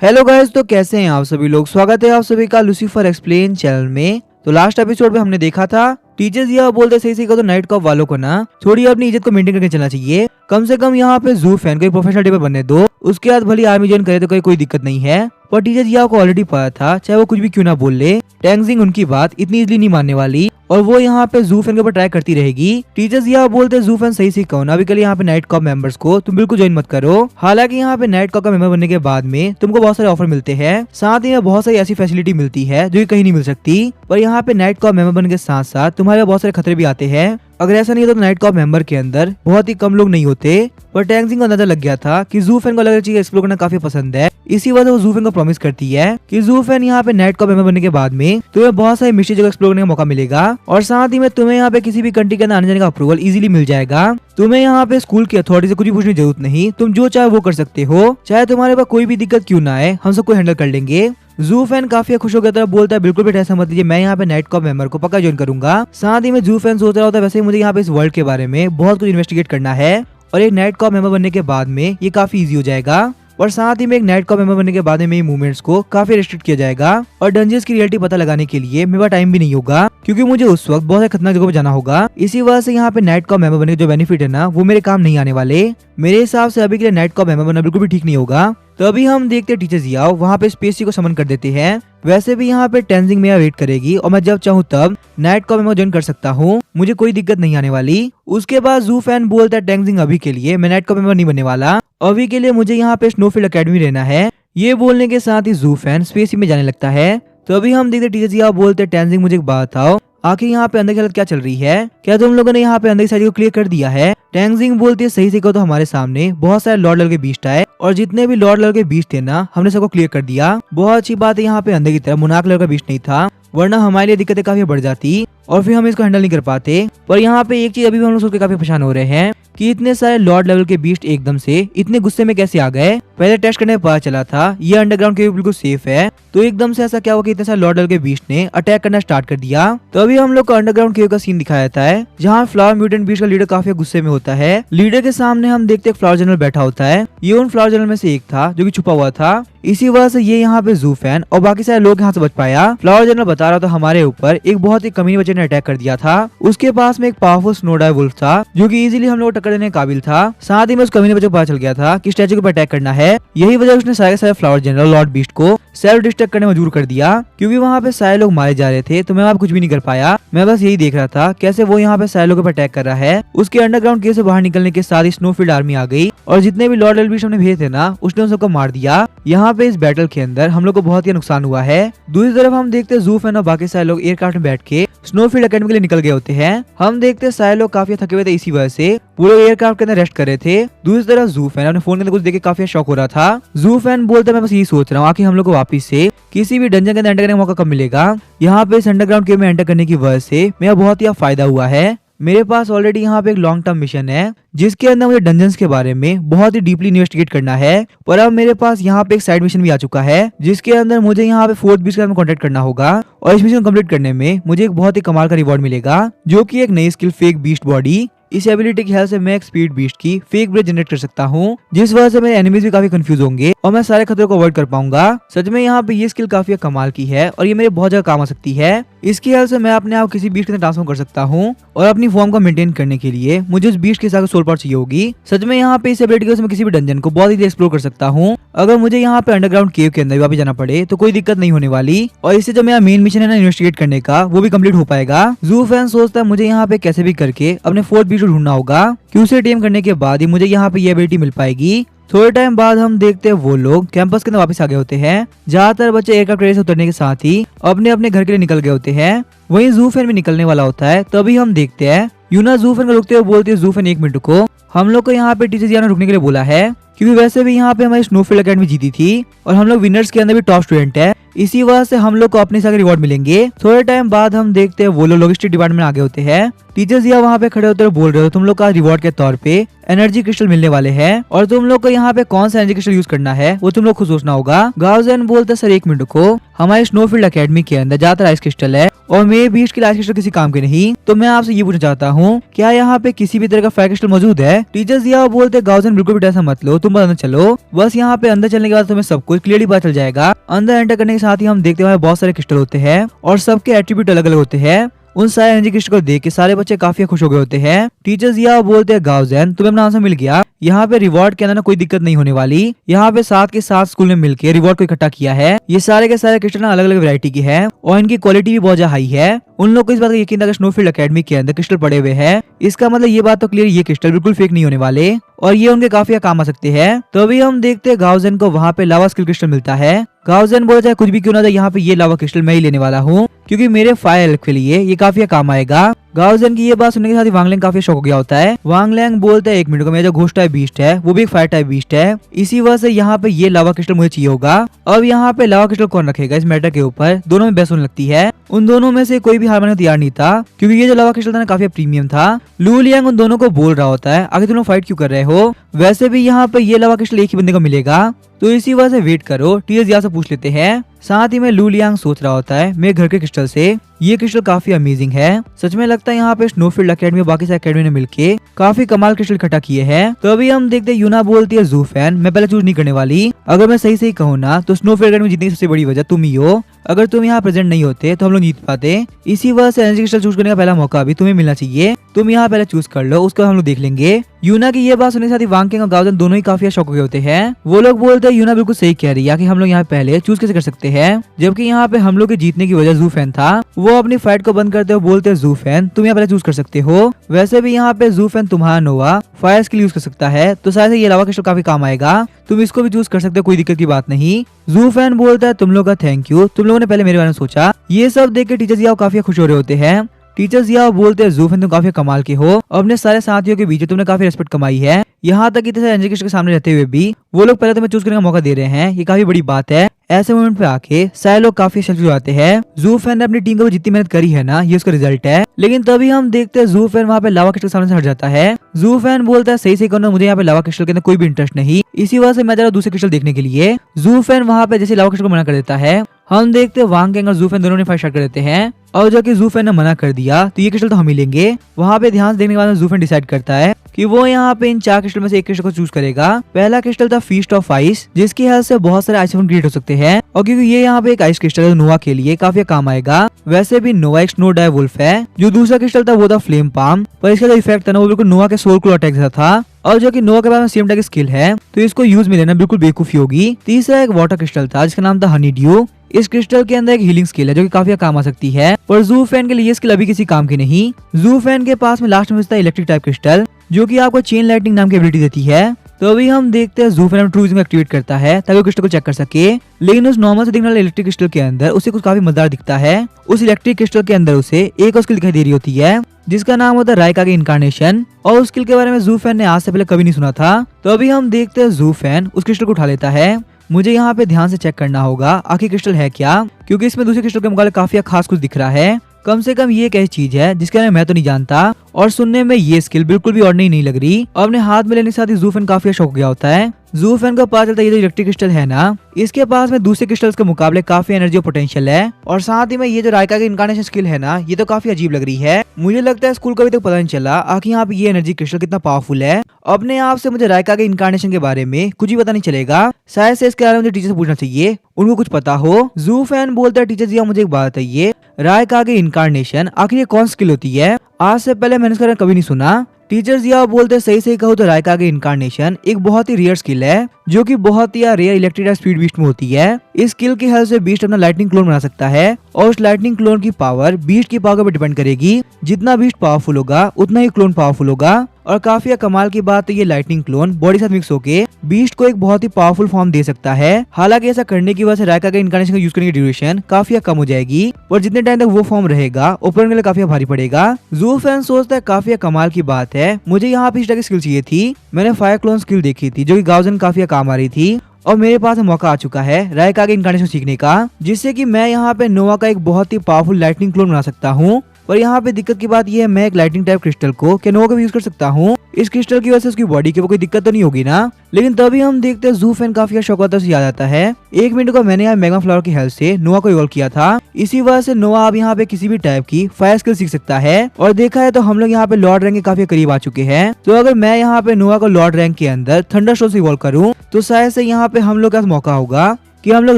Hello guys, तो कैसे हैं आप सभी लोग। स्वागत है आप सभी का लूसीफर एक्सप्लेन चैनल में। तो लास्ट एपिसोड में हमने देखा था टीचर्स यह बोलते सही सही को तो नाइट कॉप वालों को ना थोड़ी अपनी इज्जत को मेंटेन करके चलना चाहिए। कम से कम यहाँ पे जू फैन को प्रोफेशनल डे पे बनने दो, उसके बाद भली आर्मी ज्वाइन करे तो कोई दिक्कत नहीं है। पर टीचर्स यह को ऑलरेडी पता था, चाहे वो कुछ भी क्यों ना बोल ले, टैंगजिंग उनकी बात इतनी इजली नहीं मानने वाली और वो यहाँ पे जू फैन के ऊपर ट्राई करती रहेगी। टीचर्स यह बोलते जू फैन सही कहो ना, अभी के लिए यहाँ पे नाइट कॉप मेंबर्स को तुम बिल्कुल ज्वाइन मत करो। हालांकि यहाँ पे नाइट कॉप का मेंबर बनने के बाद में तुमको बहुत सारे ऑफर मिलते हैं, साथ ही में बहुत सारी ऐसी फैसिलिटी मिलती है जो कहीं नहीं मिल सकती। पर यहाँ पे नाइट कॉप मेंबर बनने के साथ साथ तुम्हारे बहुत सारे खतरे भी आते हैं। अगर ऐसा नहीं है तो नाइट कॉप मेंबर के अंदर बहुत ही कम लोग नहीं होते। पर टैंगजिंग को अंदाजा लग गया था कि जू फैन को अलग अलग चीज एक्सप्लोर करना काफी पसंद है। इसी वजह वो जू फैन को प्रॉमिस करती है कि जू फैन यहाँ पे नाइट कॉप मेंबर बनने के बाद में तुम्हें बहुत सारी मिस्ट्री जगह एक्सप्लोर करने का मौका मिलेगा और साथ ही में तुम्हें यहाँ पे किसी भी कंट्री के अंदर आने जाने का अप्रूवल इजीली मिल जाएगा। तुम्हें यहाँ पे स्कूल की अथॉरिटी से कुछ भी पूछने की जरूरत नहीं, तुम जो चाहे वो कर सकते हो। चाहे तुम्हारे पास कोई भी दिक्कत क्यों ना आए, हम सबको हैंडल कर लेंगे। जू फैन काफी खुश हो गया था, बोलता है बिल्कुल भी टेंशन मत लीजिए, मैं यहाँ पे नाइट कॉप मेंबर को पक्का ज्वाइन करूंगा। साथ ही में जू फैन सोच रहा होता है वैसे ही मुझे यहाँ पे इस वर्ल्ड के बारे में बहुत कुछ इन्वेस्टिगेट करना है और एक नाइट कॉप मेंबर बनने के बाद में ये काफी इजी हो जाएगा। और साथ ही में एक नाइट कॉप मेंबर बनने के बाद में मूवमेंट्स को काफी रिस्ट्रिक्ट किया जाएगा और डंजियंस की रियलिटी पता लगाने के लिए मेरे पास टाइम भी नहीं होगा, क्योंकि मुझे उस वक्त बहुत खतरनाक जगह पे जाना होगा। इसी वजह से यहाँ पे नाइट कॉप मेंबर बनने के जो बेनिफिट है ना, वो मेरे काम नहीं आने वाले। मेरे हिसाब से अभी के लिए नाइट कॉप मेंबर बनना बिल्कुल भी ठीक नहीं होगा। तो अभी हम देखते हैं टीचर जियाओ वहाँ पे स्पेसी को समन कर देते हैं। वैसे भी यहाँ पे टेंजिंग मेरा वेट करेगी और मैं जब चाहूँ तब नाइट कॉप मेंबर ज्वाइन कर सकता हूँ, मुझे कोई दिक्कत नहीं आने वाली। उसके बाद जू फैन बोलता है टेंजिंग अभी के लिए मैं नाइट कॉप मेंबर नहीं बनने वाला, अभी के लिए मुझे यहाँ पे स्नोफील्ड एकेडमी रहना है। ये बोलने के साथ ही जू फैन स्पेसी में जाने लगता है। तो अभी हम देखते टीचर जियाओ बोलते हैं टेंजिंग मुझे एक बात बताओ, आखिर यहाँ पे अंदर की हालत क्या चल रही है, क्या तुम लोगों ने यहाँ पे अंदर की साइड को क्लियर कर दिया है। टैंगजिंग बोलती है सही कहो तो हमारे सामने बहुत सारे लॉर्ड लेवल के बीस्ट आए और जितने भी लॉर्ड लेवल के बीस्ट थे ना, हमने सबको क्लियर कर दिया। बहुत अच्छी बात है, यहाँ पे अंदर की तरफ मोनार्क लेवल का बीस्ट नहीं था, वरना हमारे लिए दिक्कतें काफी बढ़ जाती और फिर हम इसको हैंडल नहीं कर पाते। पर यहाँ पे एक चीज अभी भी हम लोग सोच के काफी परेशान हो रहे हैं कि इतने सारे लॉर्ड लेवल के बीस्ट एकदम से इतने गुस्से में कैसे आ गए। पहले टेस्ट करने में पता चला था ये अंडरग्राउंड केव बिल्कुल सेफ है, तो एकदम से ऐसा क्या हुआ कि इतने सारे लॉर्ड लेवल के बीस्ट ने अटैक करना स्टार्ट कर दिया। तो अभी हम लोग को अंडरग्राउंड केव का सीन दिखाया जाता है, जहाँ फ्लावर म्यूटेंट बीस्ट का लीडर काफी गुस्से में होता है। लीडर के सामने हम देखते फ्लावर जनरल बैठा होता है, ये उन फ्लावर जनरल में से एक था जो कि छुपा हुआ था। इसी वजह से ये यहाँ पे जू फैन और बाकी सारे लोग यहाँ से बच पाया। फ्लावर जनरल बता रहा था हमारे ऊपर एक बहुत ही कमीने बच्चे ने अटैक कर दिया था। उसके पास में एक पावरफुल स्नोडाई वुल्फ था जो कि इजीली हम लोग टक्कर देने के काबिल था। साथ ही में उस कमीने बच्चे को पता चल गया था कि स्टैचू के ऊपर अटैक करना है। यही वजह उसने सारे फ्लावर जनरल लॉर्ड बीस्ट को सेल्फ डिस्ट्रक्ट करने में मजबूर कर दिया, क्योंकि वहाँ पे सारे लोग मारे जा रहे थे। तो मैं वहाँ कुछ भी नहीं कर पाया, मैं बस यही देख रहा था कैसे वो यहाँ पे सारे लोगों पर अटैक कर रहा है। उसके अंडरग्राउंड केव से बाहर निकलने के साथ ही स्नोफील्ड आर्मी आ गई और जितने भी लॉर्ड लेवल बीस्ट हमने भेजे थे ना, उसने उन सबको मार दिया। यहाँ पे इस बैटल के अंदर हम लोग को बहुत ही नुकसान हुआ है। दूसरी तरफ हम देखते जू फैन और बाकी सारे लोग एयरक्राफ्ट में बैठ के स्नोफील्ड एकेडमी के लिए निकल गए होते हैं। हम देखते सारे लोग काफी थके हुए थे, इसी वजह से पूरे एयरक्राफ्ट के अंदर रेस्ट कर रहे थे। दूसरी तरफ जू फैन अपने फोन के अंदर कुछ देख के काफी शॉक हो रहा था। जू फैन बोलता मैं बस यही सोच रहा हूँ आखिर हम लोग को वापिस से किसी भी डंजन के अंदर एंटर करने का मौका कब मिलेगा। यहाँ पे इस अंडरग्राउंड केव में एंटर करने की वजह से मेरा बहुत ही फायदा हुआ है। मेरे पास ऑलरेडी यहाँ पे एक लॉन्ग टर्म मिशन है जिसके अंदर मुझे डंजन्स के बारे में बहुत ही डीपली इन्वेस्टिगेट करना है। पर अब मेरे पास यहाँ पे एक साइड मिशन भी आ चुका है जिसके अंदर मुझे यहाँ पे फोर्थ बीस्ट का कॉन्टेक्ट करना होगा और इस मिशन कंप्लीट करने में मुझे एक बहुत ही कमाल का रिवॉर्ड मिलेगा, जो कि एक नई स्किल फेक बीस्ट बॉडी। इस एबिलिटी की हेल्प से मैं एक स्पीड बीस्ट की फेक ब्रेथ जनरेट कर सकता हूँ, जिस वजह से मेरे एनिमीज भी काफी कंफ्यूज होंगे और मैं सारे खतरों को अवॉइड कर पाऊंगा। सच में यहाँ पे ये स्किल काफी कमाल की है और ये मेरे बहुत ज्यादा काम आ सकती है। इसकी हेल्प से मैं अपने आप किसी बीस्ट के अंदर ट्रांसफॉर्म कर सकता हूँ और अपनी फॉर्म को मेंटेन करने के लिए मुझे उस बीस्ट के हिसाब से सोल पावर चाहिए होगी। सच में यहाँ पे इस एबिलिटी की वजह से मैं किसी भी डंजन को बहुत ही एक्सप्लोर कर सकता हूँ। अगर मुझे यहाँ पे अंडरग्राउंड केव के अंदर वापस जाना पड़े तो कोई दिक्कत नहीं होने वाली और इससे जो मेरा मेन मिशन है ना इन्वेस्टिगेट करने का, वो भी कम्प्लीट हो पाएगा। जू फैन सोचता है मुझे यहाँ पे कैसे भी करके अपने फोर्थ बीस्ट को ढूंढना होगा, कि उसे टीम करने के बाद ही मुझे यहाँ पे ये एबिलिटी मिल पाएगी। थोड़े टाइम बाद हम देखते हैं वो लोग कैंपस के अंदर वापस आ गए होते हैं। ज्यादातर बच्चे एयरक्राफ्ट से उतरने के साथ ही अपने अपने घर के लिए निकल गए होते हैं। वहीं जू फैन भी निकलने वाला होता है। तभी हम देखते हैं यूना जू फैन को रुकते हुए बोलती है जू फैन एक मिनट को, हम लोग को यहाँ पे टीचर जियानो रुकने के लिए बोला है, क्योंकि वैसे भी यहाँ पे हमारी स्नोफील्ड एकेडमी जीती थी और हम लोग विनर्स के अंदर भी टॉप स्टूडेंट है। इसी वजह से हम लोग को अपने से रिवॉर्ड मिलेंगे। थोड़े टाइम बाद हम देखते हैं वो लोग लॉजिस्टिक डिपार्टमेंट में आगे होते हैं। टीचर्स यहाँ वहाँ पे खड़े होते हैं, बोल रहे हो तुम लोग का रिवॉर्ड के तौर पे एनर्जी क्रिस्टल मिलने वाले हैं और तुम लोग को यहाँ पे कौन सा एनर्जी क्रिस्टल यूज करना है वो तुम लोग खुद सोचना होगा। गाउजन बोलते सर 1 मिनट को, हमारे स्नोफील्ड एकेडमी के अंदर ज्यादातर आइस क्रिस्टल है और मेरे बीच के आइस क्रिस्टल किसी काम के नहीं, तो मैं आपसे ये पूछना चाहता हूँ क्या यहाँ पे किसी भी तरह का फायर क्रिस्टल मौजूद है। टीचर्स यहाँ बोलते गाउजन बिल्कुल भी ऐसा मत लो, तुम अंदर चलो, बस यहाँ पे अंदर चलने के बाद तुम्हें सब कुछ क्लियरली पता चल जाएगा। अंदर एंटर करने के साथ ही हम देखते हैं बहुत सारे क्रिस्टल होते हैं और सबके एट्रीब्यूट अलग अलग होते हैं। उन सारे एनर्जी क्रिस्टल को देख के सारे बच्चे काफी खुश हो गए होते हैं। टीचर्स यहाँ बोलते हैं गाउजन तुम्हें अपना आंसर मिल गया, यहाँ पे रिवॉर्ड के अंदर ना कोई दिक्कत नहीं होने वाली। यहाँ पे साथ के साथ स्कूल में मिलकर रिवॉर्ड को इकट्ठा किया है। ये सारे के सारे क्रिस्टल अलग अलग वैरायटी की है और इनकी क्वालिटी भी बहुत ज्यादा हाई है। उन लोग को इस बात का यकीन था कि स्नोफील्ड एकेडमी के अंदर क्रिस्टल पड़े हुए हैं, इसका मतलब ये बात तो क्लियर ये क्रिस्टल बिल्कुल फेक नहीं होने वाले और ये उनके काफी काम आ सकते हैं। तो अभी हम देखते हैं गाउजन को वहाँ पे लावा स्किल क्रिस्टल मिलता है। गाउजन बोला जाए कुछ भी क्यों ना जाए, यहाँ पे ये लावा क्रिस्टल मैं ही लेने वाला हूँ क्योंकि मेरे फायर हेल्प के लिए ये काफी काम आएगा। गाउजन की ये बात सुनने के साथ ही वांगलैंग काफी शौक हो गया होता है। वांगलैंग बोलता है 1 मिनट को, मेरा जो घोस्ट टाइप बीस्ट है वो भी एक फायर टाइप बीस्ट है, इसी वजह से यहाँ पे ये लावा क्रिस्टल मुझे चाहिए होगा। अब यहाँ पे लावा क्रिस्टल कौन रखेगा इस मैटर के ऊपर, दोनों में बहस होने लगती है। उन दोनों में से कोई भी हार मानने को तैयार नहीं था क्योंकि ये जो लावा क्रिस्टल था ना काफी प्रीमियम था। लू लियांग उन दोनों को बोल रहा होता है आगे तुम लोग फाइट क्यों कर रहे हो, वैसे भी यहाँ पे ये लावा क्रिस्टल एक ही बंदे को मिलेगा तो इसी वजह से वेट करो, टीचर्स यहाँ से पूछ लेते हैं। साथ ही में लू लियांग सोच रहा होता है मेरे घर के क्रिस्टल से ये क्रिस्टल काफी अमेजिंग है, सच में लगता है यहाँ पे स्नोफील्ड एकेडमी और बाकी सारे एकेडमी ने मिलके काफी कमाल क्रिस्टल इकट्ठा किए हैं। तो अभी हम देखते हैं यूना बोलती है जू फैन मैं पहले चूज नहीं करने वाली, अगर मैं सही कहूँ ना तो स्नोफील्ड एकेडमी जीतने की सबसे बड़ी वजह तुम ही हो, अगर तुम यहाँ प्रेजेंट नहीं होते तो हम लोग जीत पाते, इसी वजह से एनर्जी क्रिस्टल चूज करने का पहला मौका भी तुम्हें मिलना चाहिए, तुम यहाँ पहले चूज कर लो उसको हम लोग देख लेंगे। यूना की ये बात सुनने के साथ ही वांगलैंग और गाउजन दोनों ही काफी शौक हो होते हैं। वो लोग बोलते हैं यूना बिल्कुल सही कह रही है कि हम लोग यहाँ पहले चूज कैसे कर सकते हैं, जबकि यहाँ पे हम लोग के जीतने की वजह जू फैन था। वो अपनी फाइट को बंद करते हुए बोलते हैं जू फैन तुम यहाँ पहले चूज कर सकते हो, वैसे भी यहाँ पे जू फैन तुम्हारा नोवा फायर स्किल यूज कर सकता है तो शायद ये लावा क्रिस्टल काफी काम आएगा, तुम इसको भी चूज कर सकते हो, कोई दिक्कत की बात नहीं। जू फैन बोलता है तुम लोग का थैंक यू, तुम लोगों ने पहले मेरे बारे में सोचा। ये सब देख के टीचर्स यहाँ काफी खुश हो रहे होते हैं। टीचर्स यहाँ बोलते हैं जू फैन तुम काफी कमाल के हो, अपने सारे साथियों के बीच तुमने काफी रेस्पेक्ट कमाई है, यहाँ तक इतने सारे एनर्जी क्रिस्टल के सामने रहते हुए भी वो लोग पहले तुम्हें चूज करने का मौका दे रहे हैं, ये काफी बड़ी बात है। ऐसे मोमेंट पे आके सारे लोग काफी सेल्फी हो जाते हैं। जू फैन ने अपनी टीम को जितनी मेहनत करी है ना ये उसका रिजल्ट है, लेकिन तभी हम देखते हैं जू फैन वहाँ पे लावा क्रिस्टल सामने से हट जाता है। जू फैन बोलता है सही करना, मुझे यहाँ पे लावा क्रिस्टल के अंदर कोई भी इंटरेस्ट नहीं, इसी वजह से मैं जा रहा हूं दूसरे क्रिस्टल देखने के लिए। जू फैन वहाँ पे जैसे लावा क्रिस्टल को मना कर देता है, हम देखते हैं वांगलैंग और जू फैन दोनों ने फाइट स्टार्ट कर देते हैं और जो कि जू फैन ने मना कर दिया तो ये क्रिस्टल तो हम ही लेंगे। वहाँ पे ध्यान से देखने के बाद जू फैन डिसाइड करता है कि वो यहाँ पे इन 4 क्रिस्टल में से एक क्रिस्टल को चूज करेगा। पहला क्रिस्टल था फीस्ट ऑफ आइस, जिसकी हेल्प से बहुत सारे आइस क्रिएट हो सकते हैं और क्योंकि ये यहाँ पे एक आइस क्रिस्टल है नोवा के लिए काफी काम आएगा। वैसे भी नोवा एक स्नो डाई वुल्फ है। जो दूसरा क्रिस्टल था वो था फ्लेम पाम, पर इसका जो इफेक्ट था ना वो बिल्कुल नोवा के सोल को अटैक जैसा था और जो कि नोवा के पास में सेम टाइप की स्किल है तो इसको यूज में लेना बिल्कुल बेवकूफी होगी। तीसरा एक वाटर क्रिस्टल था जिसका नाम था हनी ड्यू, इस क्रिस्टल के अंदर एक हीलिंग स्किल है जो कि काफी काम आ सकती है, पर जू फैन के लिए ये स्किल अभी किसी काम की नहीं। जू फैन के पास में लास्ट में बचता है इलेक्ट्रिक टाइप क्रिस्टल जो कि आपको चेन लाइटनिंग नाम की एबिलिटी देती है। तो अभी हम देखते हैं जू फैन ट्रूजिंग एक्टिवेट करता है ताकि वो क्रिस्टल को चेक कर सके, लेकिन उस नॉर्मल से दिखने वाले इलेक्ट्रिक क्रिस्टल के अंदर उसे कुछ काफी मजेदार दिखता है। उस इलेक्ट्रिक क्रिस्टल के अंदर उसे एक और स्किल दिखाई दे रही होती है जिसका नाम होता है रायकागे इनकार्नेशन, और उस स्किल के बारे में जू फैन ने आज से पहले कभी नहीं सुना था। तो अभी हम देखते हैं जू फैन उस क्रिस्टल को उठा लेता है। मुझे यहाँ पे ध्यान से चेक करना होगा आखिर क्रिस्टल है क्या, क्योंकि इसमें दूसरे क्रिस्टल के मुकाबले काफी खास कुछ दिख रहा है। कम से कम ये एक ऐसी चीज है जिसके बारे में मैं तो नहीं जानता और सुनने में ये स्किल बिल्कुल भी ऑर्डिनरी नहीं लग रही। अपने हाथ में लेने के साथ ही जू फैन काफी शौक गया होता है। जू फैन को पता चलता है ये जो इलेक्ट्रिक क्रिस्टल है ना इसके पास में दूसरे क्रिस्टल्स के मुकाबले काफी एनर्जी और पोटेंशियल है, और साथ ही में ये जो रायका की इनकार्नेशन स्किल है ना ये तो काफी अजीब लग रही है। मुझे लगता है स्कूल को अभी तक पता नहीं चला आखिर यहाँ पे ये एनर्जी क्रिस्टल कितना पावरफुल है। अपने आप से मुझे रायका के इनकार्नेशन के बारे में कुछ भी पता नहीं चलेगा, शायद से इसके बारे में मुझे टीचर से पूछना चाहिए, उनको कुछ पता हो। जू फैन बोलता है टीचर जी मुझे एक बात बताइए, रायका के इनकार्नेशन आखिर ये कौन स्किल होती है, आज से पहले मैंने इसके बारे में कभी नहीं सुना। टीचर्स यहाँ बोलते सही कहो तो रायकागे इनकार्नेशन एक बहुत ही रेयर स्किल है जो कि बहुत ही रेयर इलेक्ट्रिक स्पीड बीस्ट में होती है। इस स्किल की हेल्प से बीस्ट अपना लाइटनिंग क्लोन बना सकता है और उस लाइटनिंग क्लोन की पावर बीस्ट की पावर पर डिपेंड करेगी। जितना बीस्ट पावरफुल होगा उतना ही क्लोन पावरफुल होगा, और काफी कमाल की बात है ये लाइटनिंग क्लोन बॉडी साथ मिक्स होके बीस्ट को एक बहुत ही पावरफुल फॉर्म दे सकता है। हालांकि ऐसा करने की वजह से रायका के इनकार्नेशन का यूज करने की ड्यूरेशन काफी कम हो जाएगी, और जितने टाइम तक वो फॉर्म रहेगा ओपन के लिए काफी भारी पड़ेगा। जू फैन सोचता है काफी कमाल की बात है, मुझे यहाँ पे इस तरह की स्किल चाहिए थी। मैंने फायर क्लोन स्किल देखी थी जो कि गाउजन काफी काम आ रही थी, और मेरे पास मौका आ चुका है रायकागे इनकार्नेशन सीखने का, जिससे कि मैं यहाँ पे नोवा का एक बहुत ही पावरफुल लाइटनिंग क्लोन बना सकता हूँ। पर यहाँ पे दिक्कत की बात यह है, मैं एक लाइटिंग टाइप क्रिस्टल को क्या नोवा को यूज कर सकता हूँ। इस क्रिस्टल की वजह से उसकी बॉडी की कोई दिक्कत तो नहीं होगी ना। लेकिन तभी हम देखते हैं ज़ू फैन काफी शौकत से याद आता है 1 मिनट को मैंने यहाँ मैग्मा फ्लावर की हेल्प से नोवा को इवॉल्व किया था। इसी वजह से नोवा अब यहाँ पे किसी भी टाइप की फायर स्किल सीख सकता है। और देखा है तो हम लोग यहाँ पे लॉर्ड रैंक के काफी करीब आ चुके हैं। तो अगर मैं यहाँ पे नोवा को लॉर्ड रैंक के अंदर थंडरस्टॉर्म से इवॉल्व करूँ तो शायद से यहाँ पे हम लोग का मौका होगा कि हम लोग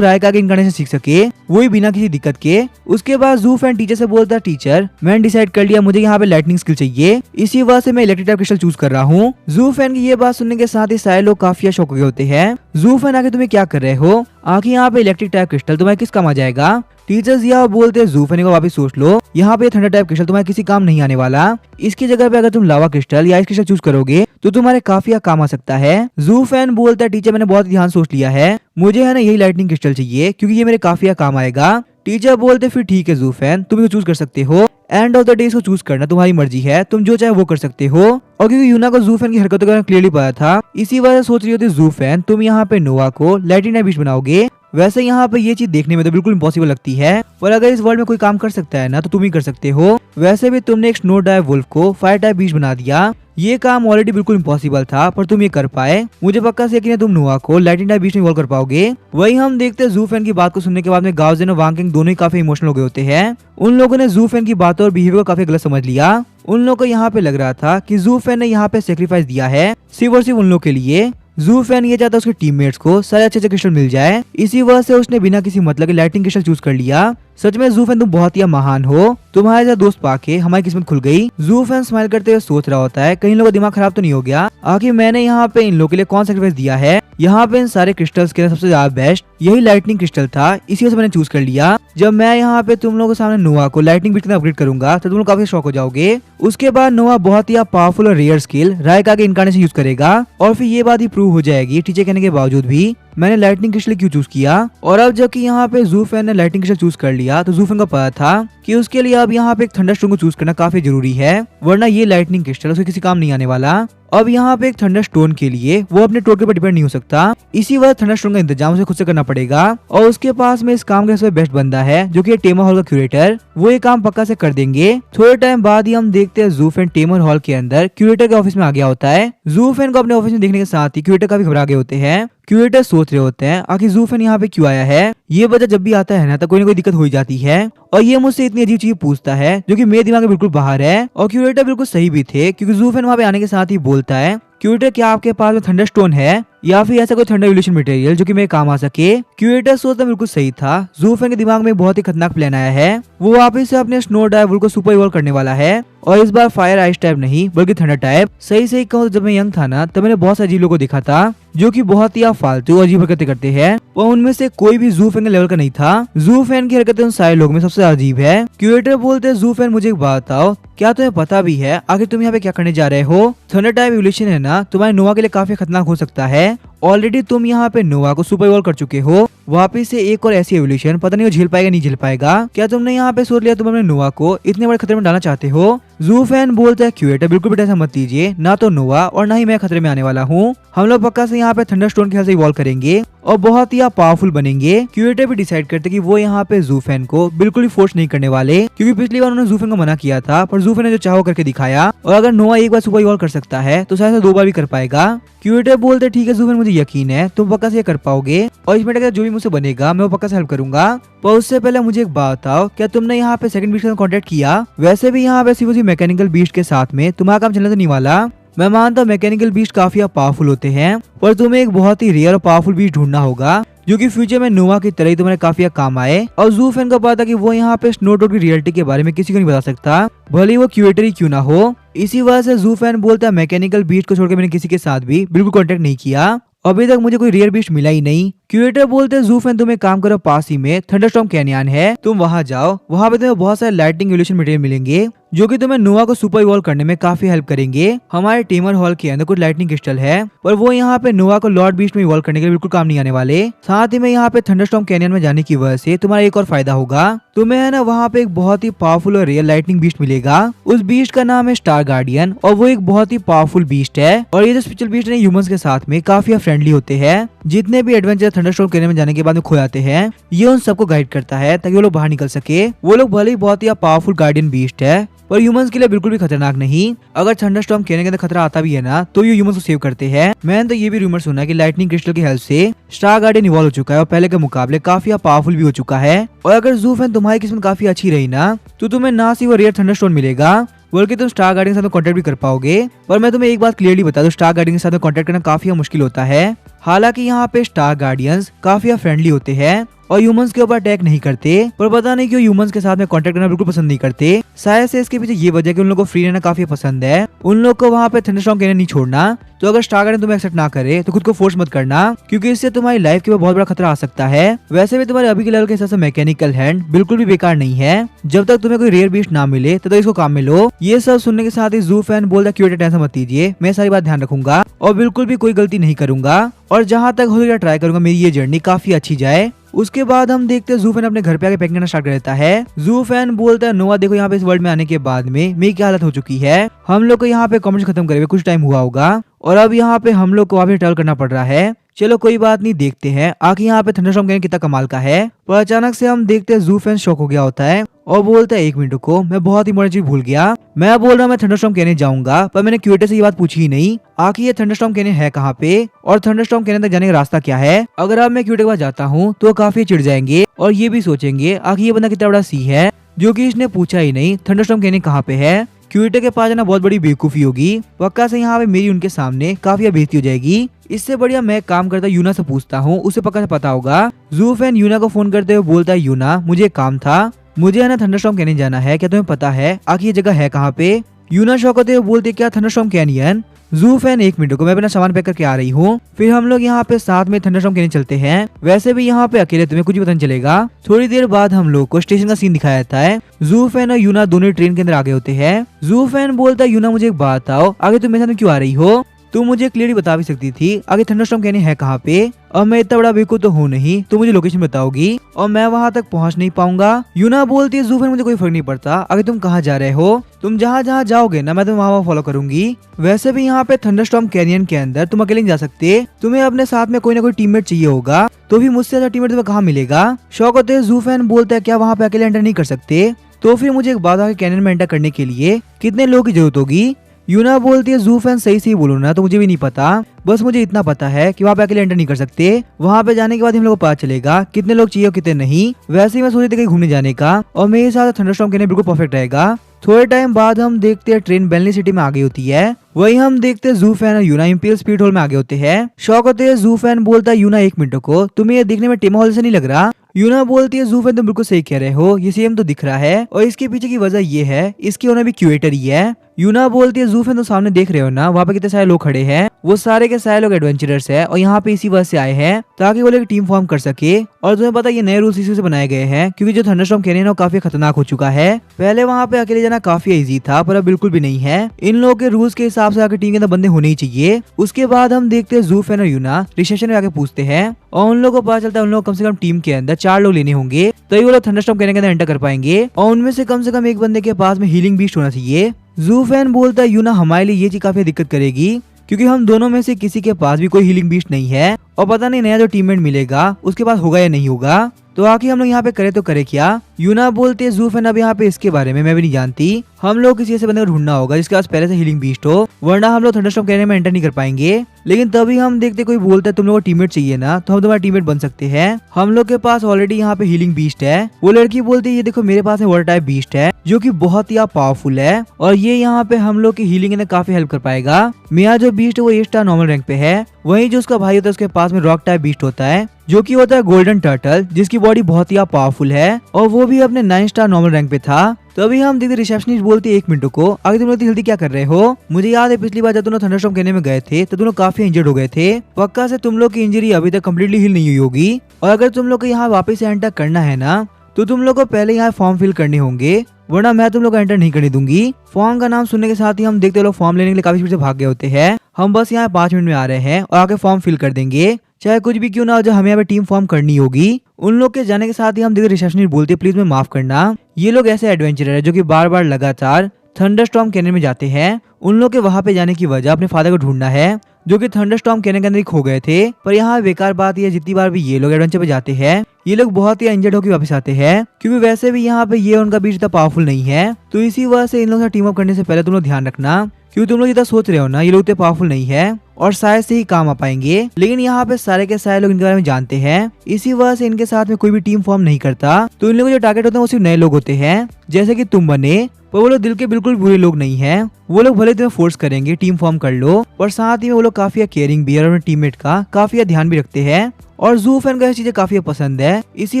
रायकागे इनकार्नेशन सीख सके, वही बिना किसी दिक्कत के। उसके बाद ज़ू फैन टीचर से बोलता है, टीचर मैंने डिसाइड कर लिया मुझे यहाँ पे लाइटनिंग स्किल चाहिए, इसी वजह से मैं इलेक्ट्रिक टाइप क्रिस्टल चूज कर रहा हूँ। ज़ू फैन की ये बात सुनने के साथ ही सारे लोग काफी शौक के होते हैं। ज़ू फैन आके तुम्हें क्या कर रहे हो, आखिर यहाँ पे इलेक्ट्रिक टाइप क्रिस्टल तुम्हारे किस काम आ जाएगा। टीचर्स यहाँ बोलते हैं, ज़ू फैन को वापस सोच लो, यहाँ पे थंडर टाइप क्रिस्टल तुम्हारे किसी काम नहीं आने वाला। इसकी जगह पे अगर तुम लावा क्रिस्टल या आइस क्रिस्टल चूज करोगे तो तुम्हारे काफी काम आ सकता है। ज़ू फैन बोलता है, टीचर मैंने बहुत ध्यान सोच लिया है, मुझे है ना यही लाइटनिंग क्रिस्टल चाहिए क्योंकि ये मेरे काफी काम आएगा। टीचर बोलते फिर ठीक है ज़ू फैन, तुम इसको चूज कर सकते हो, एंड ऑफ द डे इसको चूज करना तुम्हारी मर्जी है, तुम जो चाहे वो कर सकते हो। और क्योंकि यूना को ज़ू फैन की हरकतों का क्लियरली पता था, इसी वजह से सोच रही होती ज़ू फैन तुम यहाँ पे नोवा को लाइटिंग टाइप बीस्ट बनाओगे। वैसे यहाँ पे ये चीज देखने में तो बिल्कुल इम्पॉसिबल लगती है, पर अगर इस वर्ल्ड में कोई काम कर सकता है ना तो तुम ही कर सकते हो। वैसे भी तुमने एक स्नो टाइप वुल्फ को फायर टाइप बीस्ट बना दिया, ये काम ऑलरेडी बिल्कुल इम्पॉसिबल था पर तुम ये कर पाए। मुझे पक्का से यकीन है तुम नोवा को लाइटिंग टाइप बीस्ट में इवॉल्व कर पाओगे। वही हम देखते हैं ज़ू फैन की बात को सुनने के बाद में गाओजेन और वांग किंग दोनों ही काफी इमोशनल हो गए होते हैं। उन लोगों ने ज़ू फैन की बातों और बिहेवियर को काफी गलत समझ लिया। उन लोगों को यहाँ पे लग रहा था कि ज़ू फैन ने यहाँ पे सेक्रीफाइस दिया है सिर्फ और सिर्फ उन लोगों के लिए। ज़ू फैन ये चाहता उसके टीममेट्स को सारे अच्छे क्रिस्टल मिल जाए, इसी वजह से उसने बिना किसी मतलब के लाइटिंग क्रिस्टल चूज कर लिया। सच में ज़ू फैन तुम बहुत ही महान हो, तुम्हारे जैसा दोस्त पाके हमारी किस्मत खुल गई। ज़ू फैन स्माइल करते हुए सोच रहा होता है कहीं लोगों का दिमाग खराब तो नहीं हो गया, आखिर मैंने यहाँ पे इन लोगों के लिए कौन सेक्रीफाइस दिया है। यहाँ पे इन सारे क्रिस्टल्स के सबसे ज्यादा बेस्ट यही लाइटनिंग क्रिस्टल था, इसी वजह से मैंने चूज कर लिया। जब मैं यहाँ पे तुम लोगों के सामने नोवा को लाइटनिंग बीस्ट अपग्रेड करूंगा तो तुम लोग काफी शौक हो जाओगे। उसके बाद नोवा बहुत ही पावरफुल और रेयर स्किल रायकागे इनकार्नेशन यूज करेगा और फिर ये बात ही प्रूव हो जाएगी टीचर कहने के बावजूद भी मैंने लाइटनिंग क्रिस्टल क्यों चूज किया। और अब जबकि यहाँ पे ज़ू फैन ने लाइटनिंग क्रिस्टल चूज कर लिया तो ज़ू फैन को पता था कि उसके लिए अब यहाँ पे एक थंडरस्टॉर्म को चूज करना काफी जरूरी है, वरना ये लाइटनिंग क्रिस्टल उसके किसी काम नहीं आने वाला। अब यहाँ पे एक थंडरस्टोन के लिए वो अपने टोटके पर डिपेंड नहीं हो सकता, इसी वजह थंडरस्टोन का इंतजाम उसे खुद से करना पड़ेगा। और उसके पास में इस काम का सबसे बेस्ट बंदा है जो कि टेमर हॉल का क्यूरेटर, वो ये काम पक्का से कर देंगे। थोड़े टाइम बाद ही हम देखते हैं ज़ू फैन टेमर हॉल के अंदर क्यूरेटर के ऑफिस में आ गया होता है। ज़ू फैन को अपने ऑफिस में देखने के साथ ही क्यूरेटर काफी घबरा गए होते हैं। क्यूरेटर सोच रहे होते हैं आखिर ज़ू फैन यहाँ पे क्यों आया है, ये वजह जब भी आता है ना तो कोई ना कोई दिक्कत हो ही जाती है। और ये मुझसे इतनी अजीब चीज पूछता है जो कि मेरे दिमाग में बिल्कुल बाहर है। और क्यूरेटर बिल्कुल सही भी थे क्योंकि ज़ू फैन वहाँ पे आने के साथ ही बोलता है, क्यूरेटर क्या आपके पास में थंडरस्टोन है या फिर ऐसा कोई थंडर इवोल्यूशन मटेरियल जो कि मेरे काम आ सके। क्यूरेटर सोचता बिल्कुल सही था, ज़ू फैन के दिमाग में बहुत ही खतरनाक प्लान आया है, वो वापस से अपने स्नो टाइप वुल्फ को सुपर इवॉल्व करने वाला है और इस बार फायर आइस टाइप नहीं बल्कि थंडर टाइप। सही कहूँ जब मैं यंग था ना तब मैंने बहुत सारे अजीब लोगों को देखा था जो कि बहुत ही फालतू और अजीब हरकतें करते हैं, और उनमें से कोई भी ज़ू फैन के लेवल का नहीं था। ज़ू फैन की हरकतें उन सारे लोगों में सबसे अजीब है। क्यूरेटर बोलते हैं, ज़ू फैन मुझे एक बात बताओ, क्या तुम्हें पता भी है आखिर तुम यहाँ पे क्या करने जा रहे हो। थंडर टाइप इवोल्यूशन है ना तुम्हारे नोवा के लिए काफी खतरनाक हो सकता है, ऑलरेडी तुम यहाँ पे नोवा को सुपर इवॉल्व कर चुके हो, वापिस से एक और ऐसी एवोल्यूशन पता नहीं वो झेल पाएगा नहीं झेल पाएगा। क्या तुमने यहाँ पे सोच लिया तुम अपने नोवा को इतने बड़े खतरे में डालना चाहते हो। ज़ू फैन बोलता है, क्यूरेटर बिल्कुल भी ऐसा मत लीजिए, ना तो नोवा और ना ही मैं खतरे में आने वाला हूँ। हम लोग पक्का से यहाँ पे थंडरस्टोन के हेल्प से इवॉल्व करेंगे और बहुत ही पावरफुल बनेंगे। क्यूरेटर भी डिसाइड करते कि वो यहाँ पे ज़ू फैन को बिल्कुल ही फोर्स नहीं करने वाले, क्योंकि पिछली बार उन्होंने ज़ू फैन को मना किया था पर ज़ू फैन ने जो चाहो करके दिखाया, और अगर नोवा एक बार सुपर इवॉल्व कर सकता है तो शायद 2 बार भी कर पाएगा। क्यूरेटर बोलते ठीक है ज़ू फैन मुझे यकीन है तुम पक्का से ये कर पाओगे और इसमें अगर जो भी मुझसे बनेगा मैं वो पक्का से हेल्प करूंगा। पर उससे पहले मुझे एक बात बताओ, क्या तुमने यहाँ पे सेकंड बीस्ट का कॉन्टेक्ट किया। वैसे भी यहाँ पे सिर्फ उसी मैकेनिकल बीस्ट के साथ में तुम्हारा काम चलने तो नहीं वाला। मैं मानता हूँ मैकेनिकल बीस्ट काफी पावरफुल होते हैं, पर तुम्हें एक बहुत ही रेयर और पावरफुल बीस्ट ढूंढना होगा जो कि फ्यूचर में नोवा की तरह ही तुम्हारे काफी काम आए। और ज़ू फैन को पता था कि वो यहाँ पे स्नो टोड की रियलिटी के बारे में किसी को नहीं बता सकता, भले ही वो क्यूरेटर ही क्यों ना हो। इसी वजह से ज़ू फैन बोलता है मैकेनिकल बीस्ट को छोड़कर मैंने किसी के साथ भी बिल्कुल कॉन्टेक्ट नहीं किया, अभी तक मुझे कोई रेयर बीस्ट मिला ही नहीं। क्यूरेटर बोलते हैं जूफैन तुम एक काम करो, पास ही में थंडरस्टॉर्म कैनियन है, तुम वहां जाओ, वहां पे तुम्हें बहुत सारे लाइटनिंग इवोल्यूशन मटेरियल मिलेंगे जो कि तुम्हें नोआ को सुपर इवॉल्व करने में काफी हेल्प करेंगे। हमारे टीमर हॉल के अंदर कुछ लाइटनिंग क्रिस्टल है, पर वो यहाँ पे नोआ को लॉर्ड बीस्ट में इवॉल्व करने के लिए बिल्कुल काम नहीं आने वाले। साथ ही में यहाँ पे थंडरस्टॉर्म कैनियन में जाने की वजह से तुम्हारा एक और फायदा होगा, तुम्हें है ना वहाँ पे एक बहुत ही पावरफुल और रियल लाइटनिंग बीस्ट मिलेगा। उस बीस्ट का नाम है स्टार गार्डियन और वो एक बहुत ही पावरफुल बीस्ट है। और ये जो स्पेशल बीस्ट है ह्यूमंस के साथ में काफी फ्रेंडली होते हैं। जितने भी एडवेंचर थंडरस्टॉर्म कैनियन में जाने के बाद में खो जाते हैं, ये उन सबको गाइड करता है ताकि वो लोग बाहर निकल सके। वो लोग भले ही बहुत ही पावरफुल गार्डियन बीस्ट है, पर ह्यूमंस के लिए बिल्कुल भी खतरनाक नहीं। अगर थंडरस्टॉर्म कैनियन के अंदर खतरा आता भी है ना, तो ये ह्यूमंस को सेव करते हैं। मैंने तो ये भी रूमर सुना कि लाइटनिंग क्रिस्टल की हेल्प से स्टार गार्डियन इवॉल्व हो चुका है और पहले के मुकाबले काफी पावरफुल भी हो चुका है। और अगर जूफैन तुम्हारी किस्मत काफी अच्छी रही ना, तो तुम्हें ना सिर्फ रेयर थंडरस्टॉर्म मिलेगा बल्कि तुम स्टार गार्डियन के साथ कॉन्टेक्ट भी कर पाओगे। पर मैं तुम्हें एक बात क्लियरली बता दूं, स्टार गार्डियन के साथ कॉन्टेक्ट करना काफी मुश्किल होता है। हालांकि यहाँ पे स्टार गार्डियंस काफी फ्रेंडली होते हैं और ह्यूमंस के ऊपर अटैक नहीं करते, पर पता नहीं क्यों ह्यूमंस के साथ में कांटेक्ट करना बिल्कुल पसंद नहीं करते। शायद से इसके पीछे ये वजह कि उन लोगों को फ्री रहना काफी पसंद है, उन लोग को वहाँ पे थंडरस्टॉर्म कैनियन नहीं छोड़ना। तो अगर स्टार गार्डियन तुम्हें एक्सेप्ट ना करे तो खुद को फोर्स मत करना, क्योंकि इससे तुम्हारी लाइफ के ऊपर बहुत बड़ा खतरा आ सकता है। वैसे भी तुम्हारे अभी के लेवल के हिसाब से मैकेनिकल हैंड बिल्कुल भी बेकार नहीं है। जब तक तुम्हें कोई रेयर बीस्ट ना मिले तब तक इसको काम में लो। ये सब सुनने के साथ ही जूफैन बोलता क्यूरेटर टेंशन मत लीजिए, मैं सारी बात ध्यान रखूंगा और बिल्कुल भी कोई गलती नहीं करूंगा, और जहाँ तक हो ट्राई करूंगा मेरी ये जर्नी काफी अच्छी जाए। उसके बाद हम देखते हैं जूफैन अपने घर पे आके पैकिंग करना स्टार्ट कर देता है। जूफैन बोलता है नोआ देखो यहाँ पे इस वर्ल्ड में आने के बाद में मेरी क्या हालत हो चुकी है। हम लोग को यहाँ पे कॉमेंट्स खत्म करे हुए कुछ टाइम हुआ होगा और अब यहाँ पे हम लोग को वापस ट्रैवल करना पड़ रहा है। चलो कोई बात नहीं, देखते हैं आखिर यहाँ पे थंडरस्टॉर्म कैनियन कितना कमाल का है। पर अचानक से हम देखते हैं जूफैन शॉक हो गया होता है और बोलता है 1 मिनट को मैं बहुत इंपॉर्टेंट चीज भूल गया। मैं बोल रहा हूँ मैं थंडरस्टॉर्म कैनियन जाऊंगा, पर मैंने क्यूरेटर से ये बात पूछी ही नहीं आखिर ये थंडरस्टॉर्म कैनियन है कहाँ पे और थंडरस्टॉर्म कैनियन तक जाने का रास्ता क्या है। अगर अब मैं क्यूरेटर के पास जाता हूँ तो काफी चिढ़ जाएंगे और ये भी सोचेंगे आखिर ये बंदा कितना बड़ा सी है जो कि इसने पूछा ही नहीं थंडरस्टॉर्म कैनियन कहाँ पे है। क्यूरेटर के पास जाना बहुत बड़ी बेवकूफी होगी, पक्का से यहाँ पे मेरी उनके सामने काफी बेइज्जती हो जाएगी। इससे बढ़िया मैं काम करता यूना से पूछता हूँ, उसे पक्का से पता होगा। जूफैन यूना को फोन करते हुए बोलता है यूना मुझे एक काम था, मुझे है ना थंडरस्टॉर्म कैनियन जाना है, क्या तुम्हें पता है आखिर ये जगह है कहाँ पे। यूना शॉक होते हुए बोलते क्या थंडरस्टॉर्म कैनियन। जूफैन 1 मिनट को मैं अपना सामान पैक करके आ रही हूँ, फिर हम लोग यहाँ पे साथ में थंडरस्टॉर्म कैनियन चलते हैं। वैसे भी यहाँ पे अकेले तुम्हें कुछ भी पता नहीं चलेगा। थोड़ी देर बाद हम लोग को स्टेशन का सीन दिखाया जाता है। जूफैन और यूना दोनों ट्रेन के अंदर आ गए होते हैं। जूफैन बोलता है यूना मुझे एक बात बताओ, आगे तुम मेरे साथ क्यों आ रही हो, तुम मुझे क्लियरली बता भी सकती थी आगे थंडरस्टॉर्म कैनियन है कहाँ पे। और मैं इतना बड़ा बेवकूफ तो हूँ नहीं, तो मुझे लोकेशन बताओगी और मैं वहाँ तक पहुँच नहीं पाऊंगा। यूना बोलती है जूफैन मुझे कोई फर्क नहीं पड़ता आगे तुम कहाँ जा रहे हो, तुम जहाँ जहाँ जाओगे ना मैं तुम वहाँ फॉलो करूंगी। वैसे भी यहाँ पे थंडरस्टॉर्म कैनियन के अंदर तुम अकेले नहीं जा सकते, तुम्हें अपने साथ में कोई ना कोई टीममेट चाहिए होगा, तो भी मुझसे अच्छा टीममेट तुम्हें कहाँ मिलेगा। शौक होते है जूफैन बोलता है क्या वहाँ पे अकेले एंटर नहीं कर सकते, तो फिर मुझे एक बात आगे कैनियन में एंटर करने के लिए कितने लोगों की जरूरत होगी। यूना बोलती है जूफैन सही से ही बोलो ना, तो मुझे भी नहीं पता, बस मुझे इतना पता है कि वहाँ पे अकेले एंटर नहीं कर सकते। वहाँ पे जाने के बाद हम लोग को पता चलेगा कितने लोग चाहिए और कितने नहीं। वैसे ही मैं सोच रही थी कहीं घूमने जाने का और मेरे साथ थंडरस्टॉर्म कैनियन बिल्कुल परफेक्ट रहेगा। थोड़े टाइम बाद हम देखते हैं ट्रेन बेनली सिटी में आ गई होती है। वही हम देखते हैं जूफैन और यूना इंपीरियल स्पीड हॉल में आगे होते हैं। शौक होते हैं जूफैन बोलता है यूना 1 मिनट को तुम्हें ये दिखने में टेमा हॉल से नहीं लग रहा। यूना बोलती है जूफैन तुम बिल्कुल सही कह रहे हो, ये सेम तो दिख रहा है और इसके पीछे की वजह ये है इसकी ओनर भी क्यूरेटर ही है। यूना बोलती है जूफैन तो सामने देख रहे हो ना वहाँ पे कितने सारे लोग खड़े हैं, वो सारे के सारे लोग एडवेंचरर्स है और यहाँ पे इसी वजह से आए हैं ताकि वो लोग टीम फॉर्म कर सके। और तुम्हें पता ये नए रूल्स इसी से बनाए गए हैं क्योंकि जो थंडरस्टॉर्म कैनियन है वो काफी खतरनाक हो चुका है। पहले वहाँ पे अकेले जाना काफी इजी था पर अब बिल्कुल भी नहीं है। इन लोगों के रूल्स के हिसाब से आगे टीम के अंदर बंदे होने ही चाहिए। उसके बाद हम देखते हैं जूफैन और यूना रिसेप्शन में आके पूछते हैं और उन लोगों को पता चलता है उन लोग कम से कम टीम के अंदर 4 लोग लेने होंगे तभी वो लोग थंडरस्टॉर्म कैनियन के अंदर एंटर कर पाएंगे और उनमें से कम एक बंदे के पास में हीलिंग बीस्ट होना चाहिए। जूफैन बोलता है यूना हमारे लिए ये चीज काफी दिक्कत करेगी क्योंकि हम दोनों में से किसी के पास भी कोई हीलिंग बीस्ट नहीं है और पता नहीं नया जो टीममेट मिलेगा उसके पास होगा या नहीं होगा, तो आखिर हम लोग यहाँ पे करे तो करे क्या। यूना बोलते है जूफैन अब यहाँ पे इसके बारे में मैं भी नहीं जानती, हम लोग किसी ऐसे बंदे को ढूंढना होगा जिसके पास पहले से हीलिंग बीस्ट हो, वरना हम लोग थंडरस्टॉर्म कैनियन में एंटर नहीं कर पाएंगे। लेकिन तभी हम देखते कोई बोलता है तुम लोग टीममेट चाहिए ना, तो हम तुम्हारा टीममेट बन सकते हैं, हम लोग के पास ऑलरेडी यहाँ पे हीलिंग बीस्ट है। वो लड़की बोलती है ये देखो मेरे पास वाटर टाइप बीस्ट है जो कि बहुत ही पावरफुल है और ये यहाँ पे हम लोग की हीलिंग में काफी हेल्प कर पाएगा। मेरा जो बीस्ट है वो A स्टार नॉर्मल रैंक पे है, वही जो उसका भाई होता है उसके पास में रॉक टाइप बीस्ट होता है जो कि होता है गोल्डन टर्टल जिसकी बॉडी बहुत ही पावरफुल है और वो भी अपने 9 स्टार नॉर्मल रैंक पे था। तभी हम देखते रिसेप्शनिस्ट बोलती 1 मिनट को, आगे तुम लोग इतनी जल्दी क्या कर रहे हो? मुझे याद है पिछली बार जब तुम लोग थंडरस्टॉर्म खेलने में गए थे तो तुम लोग काफी इंजर्ड हो गए थे। पक्का से तुम लोग की इंजरी अभी तक कम्प्लीटली हील नहीं हुई होगी, और अगर तुम लोग को यहाँ वापस से एंटर करना है ना तो तुम लोग को पहले यहाँ फॉर्म फिल करने होंगे, वरना मैं तुम लोग को एंटर नहीं करने दूंगी। फॉर्म का नाम सुनने के साथ ही हम देखते लोग फॉर्म लेने के लिए काफी स्पीड से भाग गए होते हैं। हम बस यहाँ 5 मिनट में आ रहे हैं और आके फॉर्म फिल कर देंगे, चाहे कुछ भी क्यों ना हो, जो हमें यहाँ पे टीम फॉर्म करनी होगी। उन लोग के जाने के साथ ही हम देखते रिसेप्शनिस्ट बोलते प्लीज मैं माफ करना, ये लोग ऐसे एडवेंचरर है जो कि बार बार लगातार थंडरस्टॉर्म कैनन में जाते हैं। उन लोग के वहाँ पे जाने की वजह अपने फादर को ढूंढना है जो कि थंडरस्टॉर्म कैनन के अंदर खो गए थे। पर यहाँ बेकार बात यह, जितनी बार भी ये लोग एडवेंचर पे जाते हैं ये लोग बहुत ही इंजर्ड होकर वापस आते हैं, क्योंकि वैसे भी यहाँ पे ये उनका बीच इतना पावरफुल नहीं है। तो इसी वजह से इन लोगों से टीम अप करने से पहले तुम लोग ध्यान रखना, क्योंकि तुम लोग जितना सोच रहे हो ना ये लोग इतने पावरफुल नहीं है और शायद से ही काम आ पाएंगे। लेकिन यहाँ पे सारे के सारे लोग इनके बारे में जानते हैं, इसी वजह से इनके साथ में कोई भी टीम फॉर्म नहीं करता। तो इन लोगों के जो टारगेट होते हैं वो सिर्फ नए लोग होते हैं, जैसे कि तुम बने। पर वो लोग दिल के बिल्कुल बुरे लोग नहीं है, वो लोग भले तुम्हें फोर्स करेंगे टीम फॉर्म कर लो, और साथ ही में वो लोग काफी केयरिंग भी है और अपने टीममेट का काफी ध्यान भी रखते हैं। और जू फैन को ऐसी चीजें काफी पसंद है, इसी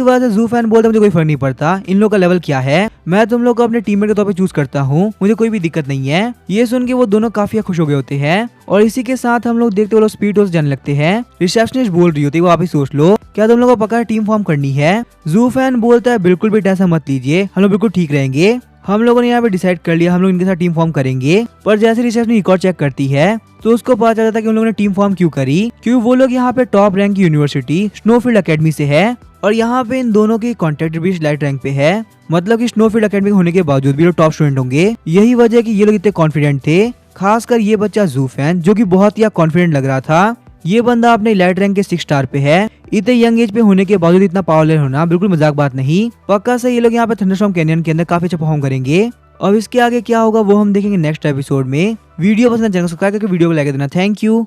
वजह से जू फैन बोलते मुझे कोई फर्क नहीं पड़ता इन लोग का लेवल क्या है, मैं तुम लोग को अपने टीममेट के तौर पे चूज करता हूँ, मुझे कोई भी दिक्कत नहीं है। ये सुन के वो दोनों काफी खुश हो गए होते हैं, और इसी के साथ हम लोग देखते वो लोग स्पीड जाने लगते हैं। रिसेप्शनिस्ट बोल रही होती है वो आप ही सोच लो, क्या तुम लोग को पक्का टीम फॉर्म करनी है? जू फैन बोलता है बिल्कुल भी टेंशन मत लीजिए, हम लोग बिल्कुल ठीक रहेंगे। हम लोगों ने यहाँ पे डिसाइड कर लिया हम लोग इनके साथ टीम फॉर्म करेंगे। पर जैसे रिसेप्शन रिकॉर्ड चेक करती है तो उसको पता चल जाता है कि उन लोगों ने टीम फॉर्म क्यों करी, क्योंकि वो लोग यहाँ पे टॉप रैंक की यूनिवर्सिटी स्नोफील्ड एकेडमी से है, और यहाँ पे इन दोनों की कॉन्ट्रैक्ट भी लाइट रैंक पे है, मतलब कि स्नोफील्ड एकेडमी होने के बावजूद भी लोग टॉप स्टूडेंट होंगे। यही वजह है कि ये लोग इतने कॉन्फिडेंट थे, खासकर ये बच्चा जू फैन जो कि बहुत ही कॉन्फिडेंट लग रहा था। ये बंदा अपने लाइट रैंक के 6 स्टार पे है, इतने यंग एज पे होने के बावजूद इतना पावरफुल होना बिल्कुल मजाक बात नहीं। पक्का से ये लोग यहाँ पे थंडरस्टॉर्म कैनियन के अंदर काफी अच्छा परफॉर्म करेंगे। अब इसके आगे क्या होगा वो हम देखेंगे नेक्स्ट एपिसोड में। वीडियो पसंद है चैनल को सब्सक्राइब करके वीडियो को लाइक देना। Thank you.